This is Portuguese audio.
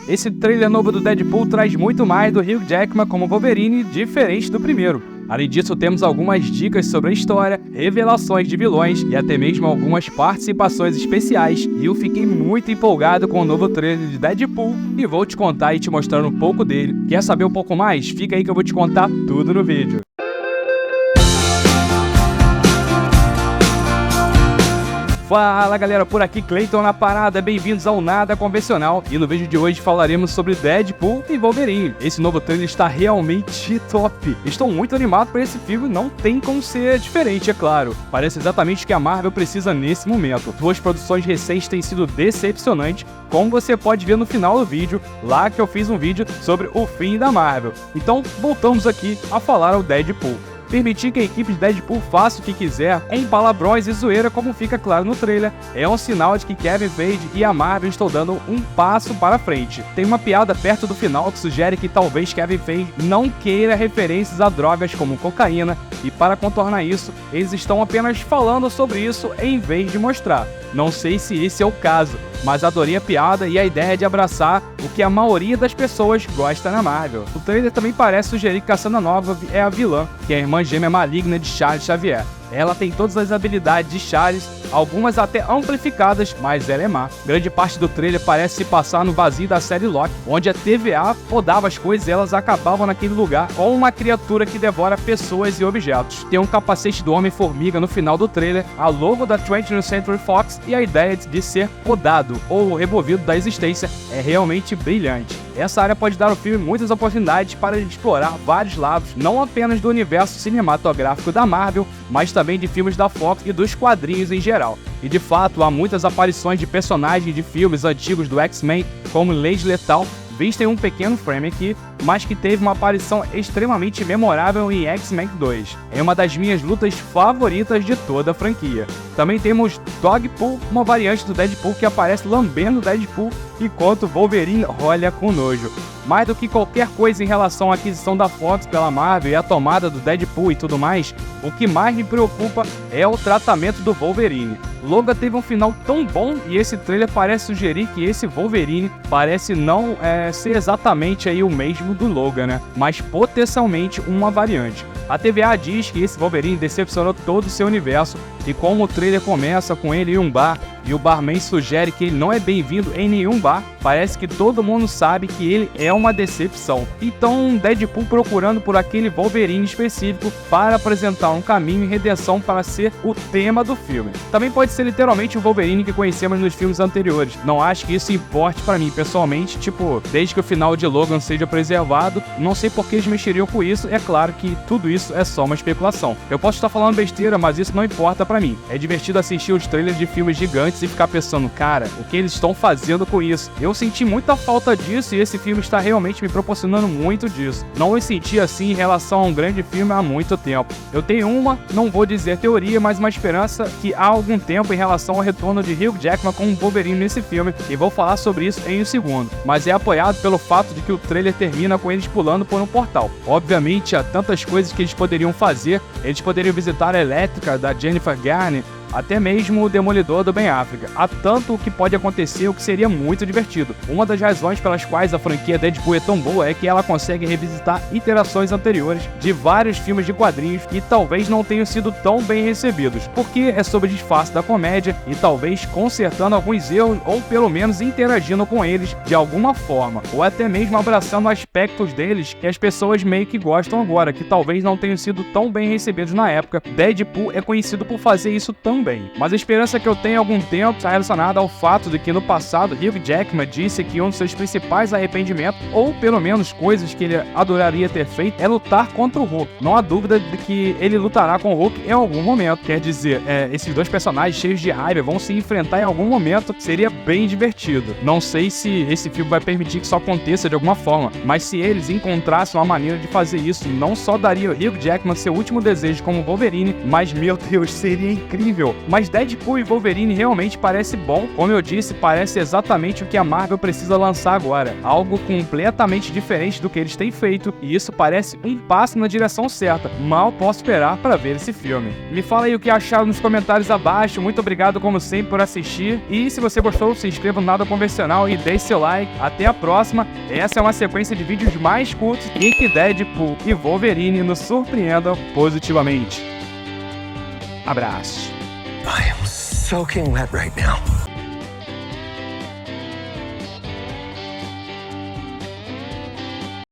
esse trailer novo do Deadpool traz muito mais do Hugh Jackman como Wolverine, diferente do primeiro. Além disso, temos algumas dicas sobre a história, revelações de vilões e até mesmo algumas participações especiais. E eu fiquei muito empolgado com o novo trailer de Deadpool e vou te contar e te mostrar um pouco dele. Quer saber um pouco mais? Fica aí que eu vou te contar tudo no vídeo. Fala galera, por aqui Clayton na parada, bem-vindos ao Nada Convencional. E no vídeo de hoje falaremos sobre Deadpool e Wolverine. Esse novo trailer está realmente top. Estou muito animado para esse filme, não tem como ser diferente, é claro. Parece exatamente o que a Marvel precisa nesse momento. Duas produções recentes têm sido decepcionantes, como você pode ver no final do vídeo, lá que eu fiz um vídeo sobre o fim da Marvel. Então voltamos aqui a falar ao Deadpool. Permitir que a equipe de Deadpool faça o que quiser, em palavrões e zoeira, como fica claro no trailer, é um sinal de que Kevin Feige e a Marvel estão dando um passo para frente. Tem uma piada perto do final que sugere que talvez Kevin Feige não queira referências a drogas como cocaína, e para contornar isso, eles estão apenas falando sobre isso em vez de mostrar. Não sei se esse é o caso, mas adorei a piada e a ideia de abraçar o que a maioria das pessoas gosta na Marvel. O trailer também parece sugerir que Cassandra Nova é a vilã, que é a irmã gêmea maligna de Charles Xavier. Ela tem todas as habilidades de Charles, algumas até amplificadas, mas ela é má. Grande parte do trailer parece se passar no vazio da série Loki, onde a TVA podava as coisas e elas acabavam naquele lugar com uma criatura que devora pessoas e objetos. Tem um capacete do Homem-Formiga no final do trailer, a logo da 20th Century Fox e a ideia de ser podado ou removido da existência é realmente brilhante. Essa área pode dar ao filme muitas oportunidades para explorar vários lados, não apenas do universo cinematográfico da Marvel, mas também de filmes da Fox e dos quadrinhos em geral. E de fato, há muitas aparições de personagens de filmes antigos do X-Men, como Lady Lethal, vista em um pequeno frame aqui, mas que teve uma aparição extremamente memorável em X-Men 2. É uma das minhas lutas favoritas de toda a franquia. Também temos Dogpool, uma variante do Deadpool que aparece lambendo Deadpool enquanto Wolverine olha com nojo. Mais do que qualquer coisa em relação à aquisição da Fox pela Marvel e a tomada do Deadpool e tudo mais, o que mais me preocupa é o tratamento do Wolverine. Logan teve um final tão bom e esse trailer parece sugerir que esse Wolverine parece não ser exatamente aí o mesmo do Logan, né? Mas potencialmente uma variante. A TVA diz que esse Wolverine decepcionou todo o seu universo e como o trailer começa com ele em um bar e o barman sugere que ele não é bem-vindo em nenhum bar, parece que todo mundo sabe que ele é uma decepção. Então Deadpool procurando por aquele Wolverine específico para apresentar um caminho e redenção para ser o tema do filme. Também pode ser literalmente o Wolverine que conhecemos nos filmes anteriores. Não acho que isso importe para mim pessoalmente, desde que o final de Logan seja preservado, não sei por que eles mexeriam com isso, é claro que tudo isso é só uma especulação. Eu posso estar falando besteira, mas isso não importa pra mim. É divertido assistir os trailers de filmes gigantes e ficar pensando, cara, o que eles estão fazendo com isso? Eu senti muita falta disso e esse filme está realmente me proporcionando muito disso. Não me senti assim em relação a um grande filme há muito tempo. Eu tenho não vou dizer teoria, mas uma esperança que há algum tempo em relação ao retorno de Hugh Jackman como Wolverine nesse filme, e vou falar sobre isso em um segundo. Mas é apoiado pelo fato de que o trailer termina com eles pulando por um portal. Obviamente, há tantas coisas que eles poderiam fazer, eles poderiam visitar a Elétrica da Jennifer Garner, até mesmo o Demolidor do Ben Affleck. Há tanto o que pode acontecer, o que seria muito divertido. Uma das razões pelas quais a franquia Deadpool é tão boa é que ela consegue revisitar iterações anteriores de vários filmes de quadrinhos que talvez não tenham sido tão bem recebidos, porque é sobre disfarce da comédia e talvez consertando alguns erros ou pelo menos interagindo com eles de alguma forma, ou até mesmo abraçando aspectos deles que as pessoas meio que gostam agora, que talvez não tenham sido tão bem recebidos na época. Deadpool é conhecido por fazer isso tão bem. Mas a esperança que eu tenho há algum tempo está relacionada ao fato de que no passado Hugh Jackman disse que um dos seus principais arrependimentos, ou pelo menos coisas que ele adoraria ter feito, é lutar contra o Hulk. Não há dúvida de que ele lutará com o Hulk em algum momento. Quer dizer, esses dois personagens cheios de raiva vão se enfrentar em algum momento, seria bem divertido. Não sei se esse filme vai permitir que isso aconteça de alguma forma, mas se eles encontrassem uma maneira de fazer isso, não só daria o Hugh Jackman seu último desejo como Wolverine, mas meu Deus, seria incrível. Marvel. Mas Deadpool e Wolverine realmente parece bom. Como eu disse, parece exatamente o que a Marvel precisa lançar agora. Algo completamente diferente do que eles têm feito, e isso parece um passo na direção certa. Mal posso esperar para ver esse filme. Me fala aí o que acharam nos comentários abaixo. Muito obrigado, como sempre, por assistir. E se você gostou, se inscreva no Nada Convencional e deixe seu like. Até a próxima. Essa é uma sequência de vídeos mais curtos em que Deadpool e Wolverine nos surpreendam positivamente. Abraço. I am soaking wet right now.